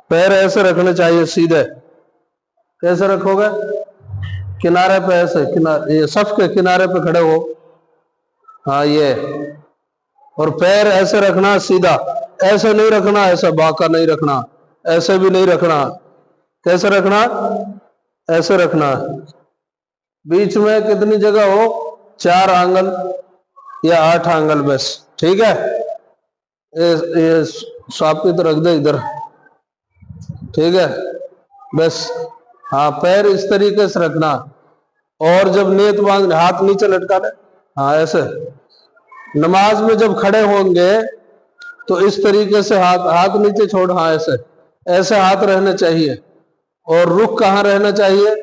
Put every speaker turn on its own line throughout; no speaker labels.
पैर ऐसे रखने चाहिए सीधे। कैसे रखोगे? किनारे पे ऐसे, ये सफ के किनारे पे खड़े हो। हाँ ये। और पैर ऐसे रखना सीधा, ऐसे नहीं रखना, ऐसा बांका नहीं रखना, ऐसे भी नहीं रखना। कैसे रखना? ऐसे रखना। बीच में कितनी जगह हो? 4 आंगल या 8 आंगल बस। ठीक है, ये सापित रख दे इधर। ठीक है बस। हाँ, पैर इस तरीके से रखना। और जब नियत बांध, हाथ नीचे लटका ले। हाँ ऐसे। नमाज में जब खड़े होंगे तो इस तरीके से हाथ नीचे छोड़। हाँ ऐसे, ऐसे हाथ रहने चाहिए। और रुख कहाँ रहना चाहिए?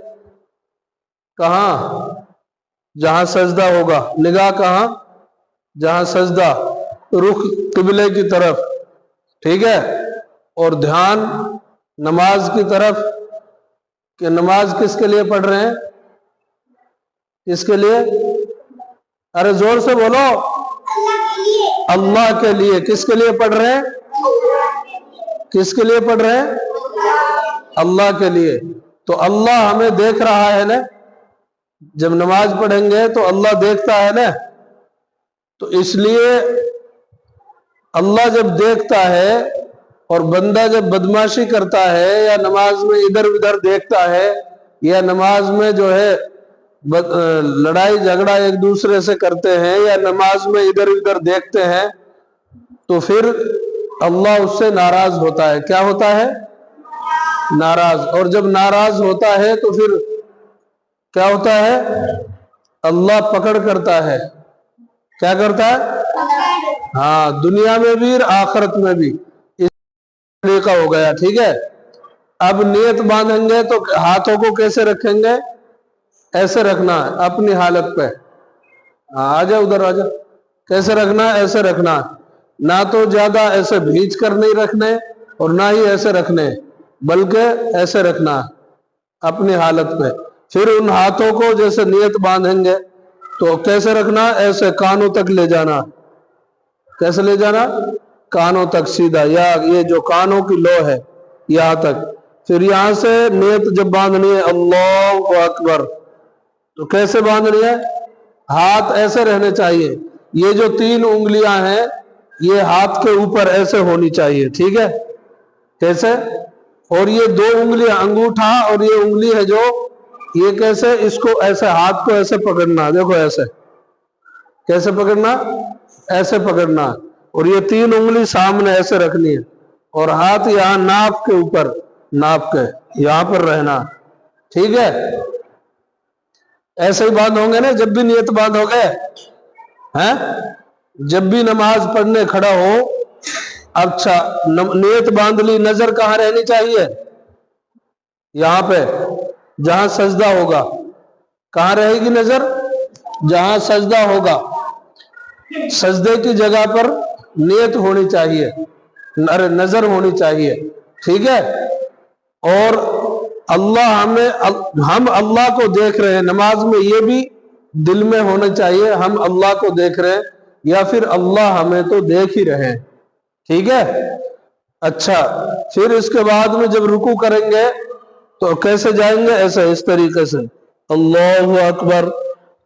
कहाँ? जहां सजदा होगा। निगाह कहाँ? जहां सजदा। रुख किबले की तरफ। ठीक है। और ध्यान नमाज की तरफ, कि नमाज किसके लिए पढ़ रहे हैं? किसके लिए? अरे जोर से बोलो। अल्लाह के लिए। किसके लिए पढ़ रहे हैं? किसके लिए पढ़ रहे हैं? अल्लाह के लिए। तो अल्लाह हमें देख रहा है ना। जब नमाज पढ़ेंगे तो अल्लाह देखता है ना। तो इसलिए अल्लाह जब देखता है और बंदा जब बदमाशी करता है या नमाज में इधर उधर देखता है या नमाज में जो है लड़ाई झगड़ा एक दूसरे से करते हैं या नमाज में इधर उधर देखते हैं, तो फिर अल्लाह उससे नाराज होता है। क्या होता है? नाराज। और जब नाराज होता है तो फिर क्या होता है? अल्लाह पकड़ करता है। क्या करता है? हाँ, दुनिया में भी और आखिरत में भी। इस तरीका हो गया। ठीक है। अब नियत बांधेंगे तो हाथों को कैसे रखेंगे? ऐसे रखना है अपनी हालत पे। आ जा उधर, आ जा। कैसे रखना? ऐसे रखना। ना तो ज्यादा ऐसे भींच कर नहीं रखने और ना ही ऐसे रखने, बल्कि ऐसे रखना अपनी हालत पे। फिर उन हाथों को जैसे नियत बांधेंगे तो कैसे रखना? ऐसे कानों तक ले जाना। कैसे ले जाना? कानों तक सीधा, या ये जो कानों की लो है यहां तक। फिर यहां से नियत जब बांधनी है अल्लाहु अकबर, तो कैसे बांधनी है? हाथ ऐसे रहने चाहिए। ये जो 3 उंगलियां हैं ये हाथ के ऊपर ऐसे होनी चाहिए। ठीक है। कैसे? और ये 2 उंगलियां, अंगूठा और ये उंगली है जो, ये कैसे? इसको ऐसे, हाथ को ऐसे पकड़ना। देखो ऐसे। कैसे पकड़ना? ऐसे पकड़ना। और ये 3 उंगली सामने ऐसे रखनी है और हाथ यहां नाप के ऊपर, नाप के यहां पर रहना। ठीक है। ऐसे ही बांधोगे ना जब भी नियत बांधोगे हैं, जब भी नमाज पढ़ने खड़ा हो। अच्छा, नियत बांध ली। नजर कहां रहनी चाहिए? यहां पे जहां सजदा होगा। कहां रहेगी नजर? जहां सजदा होगा। सजदे की जगह पर नियत होनी चाहिए, नजर होनी चाहिए। ठीक है। और अल्लाह हम अल्लाह को देख रहे हैं नमाज में, ये भी दिल में होना चाहिए। हम अल्लाह को देख रहे हैं या फिर अल्लाह हमें तो देख ही रहे हैं। ठीक है। अच्छा, फिर इसके बाद में जब रुकू करेंगे तो कैसे जाएंगे? ऐसे, इस तरीके से अल्लाहु अकबर।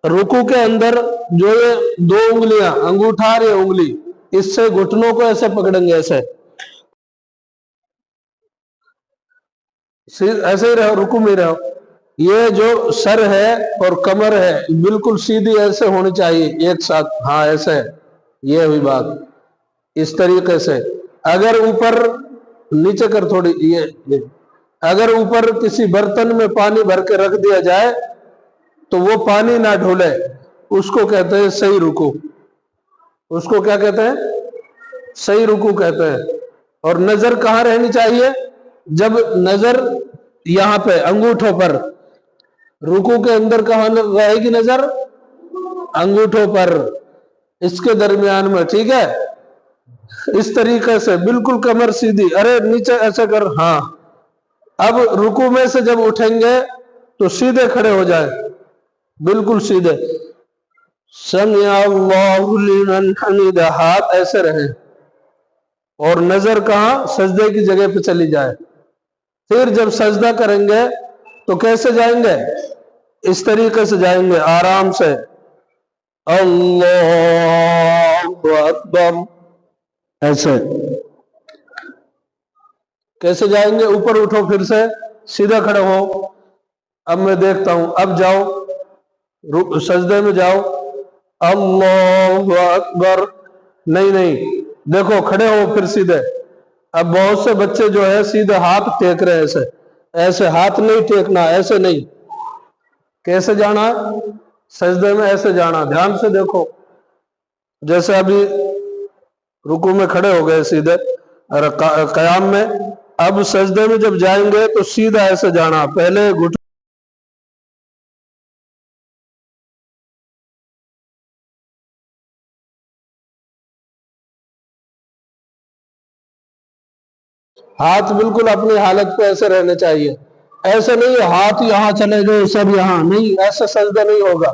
रुकू के अंदर जो ये 2 उंगलियां, अंगूठा और ये उंगली, इससे घुटनों को ऐसे पकड़ेंगे। ऐसे ऐसे ही रहो, रुकू में रहो। ये जो सर है और कमर है बिल्कुल सीधी ऐसे होनी चाहिए एक साथ। हाँ ऐसे। ये हुई बात। इस तरीके से। अगर ऊपर नीचे कर थोड़ी, ये अगर ऊपर किसी बर्तन में पानी भर के रख दिया जाए तो वो पानी ना ढोले, उसको कहते हैं सही रुकू। उसको क्या कहते हैं? सही रुकू कहते हैं। और नजर कहां रहनी चाहिए? जब नजर यहां पे अंगूठों पर, रुकू के अंदर कहां रहेगी नजर? अंगूठों पर, इसके दरमियान में। ठीक है। इस तरीके से बिल्कुल कमर सीधी। अरे नीचे ऐसे कर। हाँ। अब रुकू में से जब उठेंगे तो सीधे खड़े हो जाए, बिल्कुल सीधे। समिअ अल्लाहु लिमन हमिदा, हाथ ऐसे रहे और नजर कहां? सजदे की जगह पे चली जाए। फिर जब सजदा करेंगे तो कैसे जाएंगे? इस तरीके से जाएंगे, आराम से, अल्लाहु अकबर, ऐसे। कैसे जाएंगे? ऊपर उठो, फिर से सीधा खड़े हो। अब मैं देखता हूं, अब जाओ सजदे में जाओ, अल्लाहु अकबर। नहीं नहीं, देखो खड़े हो फिर सीधे। अब बहुत से बच्चे जो है सीधे हाथ टेक रहे हैं, ऐसे ऐसे हाथ नहीं टेकना, ऐसे नहीं। कैसे जाना? सजदे में ऐसे जाना, ध्यान से देखो। जैसे अभी रुकू में खड़े हो गए सीधे और कयाम में, अब सजदे में जब जाएंगे तो सीधा ऐसे जाना, पहले घुट हाथ बिल्कुल अपनी हालत पे ऐसे रहने चाहिए। ऐसे नहीं हाथ यहाँ चले गए सब यहाँ, नहीं, ऐसे सजदा नहीं होगा।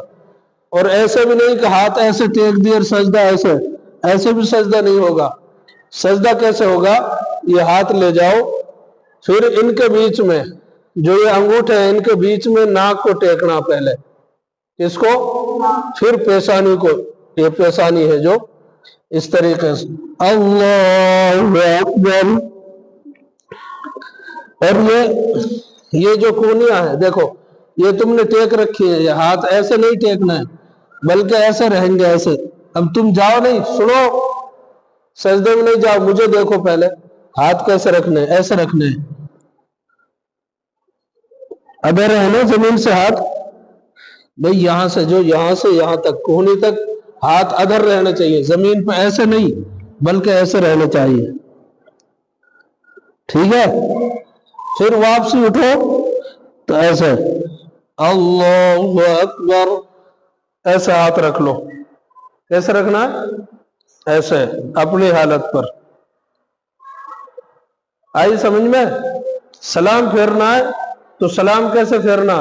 और ऐसे भी नहीं कि हाथ ऐसे टेक दिए और सजदा ऐसे, ऐसे भी सजदा नहीं होगा। सजदा कैसे होगा? ये हाथ ले जाओ, फिर इनके बीच में जो ये अंगूठे हैं इनके बीच में नाक को टेकना पहले, इसको, फिर पेशानी को, ये पेशानी है जो, इस तरीके से अल्लाहु अकबर। और ये जो कोनिया है देखो, ये तुमने टेक रखी है, ये हाथ ऐसे नहीं टेकना है, बल्कि ऐसे रहेंगे, ऐसे। अब तुम जाओ नहीं, सुनो, सजदे में नहीं जाओ, मुझे देखो पहले, हाथ कैसे रखने, ऐसे रखने हैं। अगर है ना जमीन से हाथ, भाई यहां से जो यहां से यहां तक कोहनी तक हाथ अधर रहने चाहिए, जमीन पर ऐसे नहीं, बल्कि ऐसे रहने चाहिए, ठीक है। फिर वापसी उठो तो ऐसे अल्लाहु अकबर, ऐसे हाथ रख लो। कैसे रखना है? ऐसे, अपनी हालत पर। आई समझ में? सलाम फेरना है तो सलाम कैसे फेरना?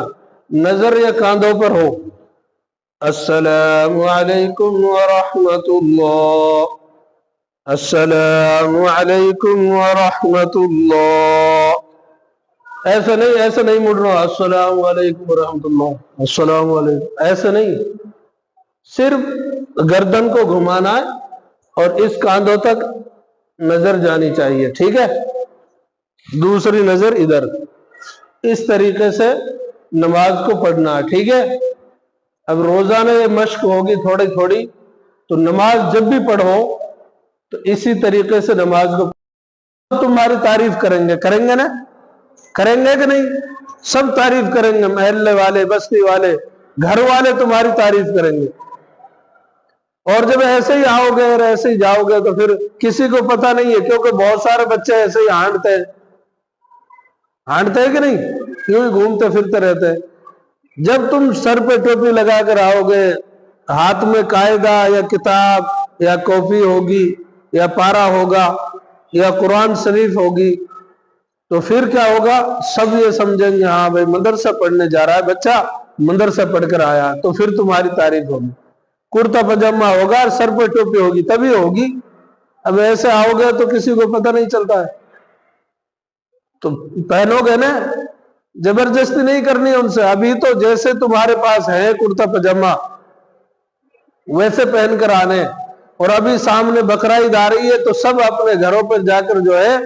नजर या कांधों पर हो, अस्सलामु अलैकुम व रहमतुल्लाह, अस्सलामु अलैकुम व रहमतुल्लाह। ऐसे नहीं, ऐसे नहीं मुड़ना, अस्सलामु अलैकुम व रहमतुल्लाह, अस्सलामु अलैकुम, ऐसे नहीं। सिर्फ गर्दन को घुमाना है और इस कांधों तक नजर जानी चाहिए, ठीक है। दूसरी नजर इधर, इस तरीके से नमाज को पढ़ना है, ठीक है। अब रोजाना ये मश्क होगी थोड़ी थोड़ी, तो नमाज जब भी पढ़ो तो इसी तरीके से नमाज को, तुम्हारी तारीफ करेंगे, करेंगे ना? करेंगे कि नहीं? सब तारीफ करेंगे, महल्ले वाले, बस्ती वाले, घर वाले तुम्हारी तारीफ करेंगे। और जब ऐसे ही आओगे और ऐसे ही जाओगे तो फिर किसी को पता नहीं है, क्योंकि बहुत सारे बच्चे ऐसे ही हांटते हैं, हांटते हैं कि नहीं, यूं ही घूमते फिरते रहते हैं। जब तुम सर पे टोपी लगाकर आओगे, हाथ में कायदा या किताब या कॉपी होगी या पारा होगा या कुरान शरीफ होगी, तो फिर क्या होगा? सब ये समझेंगे हाँ भाई मदरसा पढ़ने जा रहा है बच्चा, मदरसा पढ़कर आया, तो फिर तुम्हारी तारीफ होगी। कुर्ता पजामा होगा और सर पर टोपी होगी तभी होगी। अब ऐसे आओगे तो किसी को पता नहीं चलता है, तो पहनोगे ना, जबरदस्ती नहीं करनी उनसे। अभी तो जैसे तुम्हारे पास है कुर्ता पजामा वैसे पहन कर आने। और अभी सामने बकरा ईद आ रही है तो सब अपने घरों पर जाकर जो है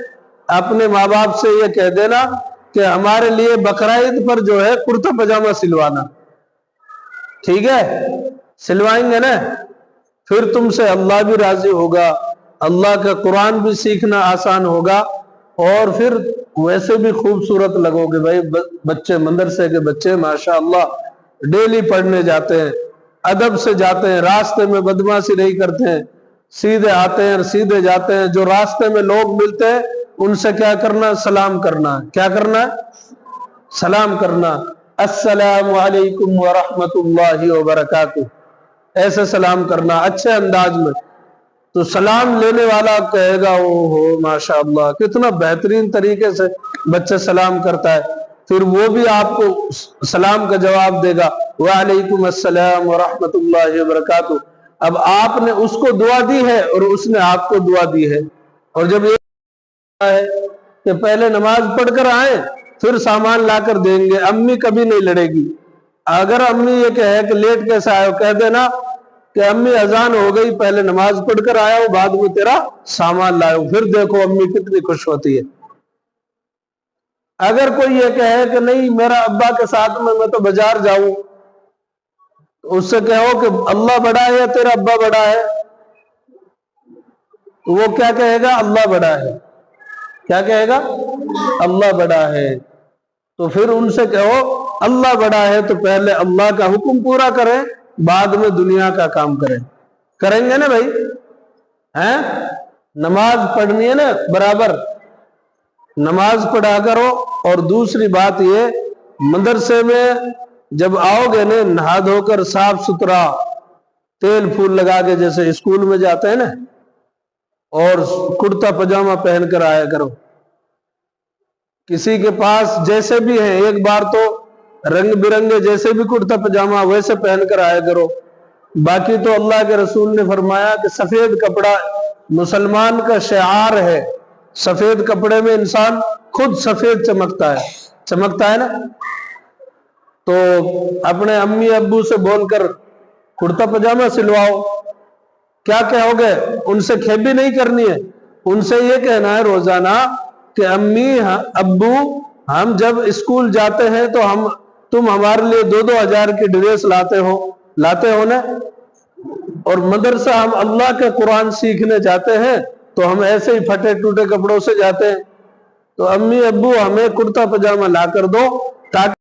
अपने माँ बाप से ये कह देना कि हमारे लिए बकरा ईद पर जो है कुर्ता पजामा सिलवाना, ठीक है। सिलवाएंगे ना, फिर तुमसे अल्लाह भी राजी होगा, अल्लाह का कुरान भी सीखना आसान होगा, और फिर वैसे भी खूबसूरत लगोगे। भाई बच्चे, मदरसे के बच्चे माशाअल्लाह डेली पढ़ने जाते हैं, अदब से जाते हैं, रास्ते में बदमाशी नहीं करते हैं, सीधे आते हैं और सीधे जाते हैं। जो रास्ते में लोग मिलते हैं उनसे क्या करना? सलाम करना। क्या करना? सलाम करना। अस्सलामु अलैकुम व रहमतुल्लाहि व बरकातुहू, ऐसे सलाम करना अच्छे अंदाज में। तो सलाम लेने वाला कहेगा ओ हो माशाअल्लाह, कितना बेहतरीन तरीके से बच्चा सलाम करता है। फिर वो भी आपको सलाम का जवाब देगा, वालेकुम अस्सलाम व रहमतुल्लाहि व बरकातुहू। अब आपने उसको दुआ दी है और उसने आपको दुआ दी है। और जब ये है कि पहले नमाज पढ़कर आए پھر سامان لا کر دیں گے. امی کبھی نہیں لڑے گی. اگر امی یہ کہے کہ لیٹ کیسے آئے ہو, کہہ دینا کہ امی اذان ہو گئی, پہلے نماز پڑھ کر آیا ہوں, بعد میں تیرا سامان لایا ہوں. پھر دیکھو امی کتنی خوش ہوتی ہے. اگر کوئی یہ کہے کہ نہیں میرا ابا کے ساتھ میں تو بازار جاؤں, اس سے کہو کہ اللہ بڑا ہے یا تیرا ابا بڑا ہے, وہ کیا کہے گا؟ اللہ بڑا ہے. کیا کہے گا؟ اللہ بڑا ہے. تو پھر ان سے کہو اللہ بڑا ہے تو پہلے اللہ کا حکم پورا کریں, بعد میں دنیا کا کام کریں. کریں گے نا بھائی؟ ہیں, نماز پڑھنی ہے نا برابر, نماز پڑھا کرو. اور دوسری بات یہ, مدرسے میں جب آؤ گے نا, نہا دھو کر صاف ستھرا تیل پھول لگا کے جیسے اسکول میں جاتے ہیں نا, اور کرتا پجامہ پہن کر آیا کرو. کسی کے پاس جیسے بھی ہیں, ایک بار تو رنگ برنگے جیسے بھی کرتا پجامہ ویسے پہن کر آیا کرو. باقی تو اللہ کے رسول نے فرمایا کہ سفید کپڑا مسلمان کا شعار ہے. سفید کپڑے میں انسان خود سفید چمکتا ہے نا. تو اپنے امی ابو سے بول کر کرتا پجامہ سلواؤ. کیا کہو گے؟ ان سے کھیپی نہیں کرنی ہے, ان سے یہ کہنا ہے روزانہ کہ امی ابو ہم جب اسکول جاتے ہیں تو تم ہمارے لیے 2,000 کی ڈریس لاتے ہو نا, اور مدرسہ ہم اللہ کے قرآن سیکھنے جاتے ہیں تو ہم ایسے ہی پھٹے ٹوٹے کپڑوں سے جاتے ہیں. تو امی ابو ہمیں کرتا پجامہ لا کر دو تاکہ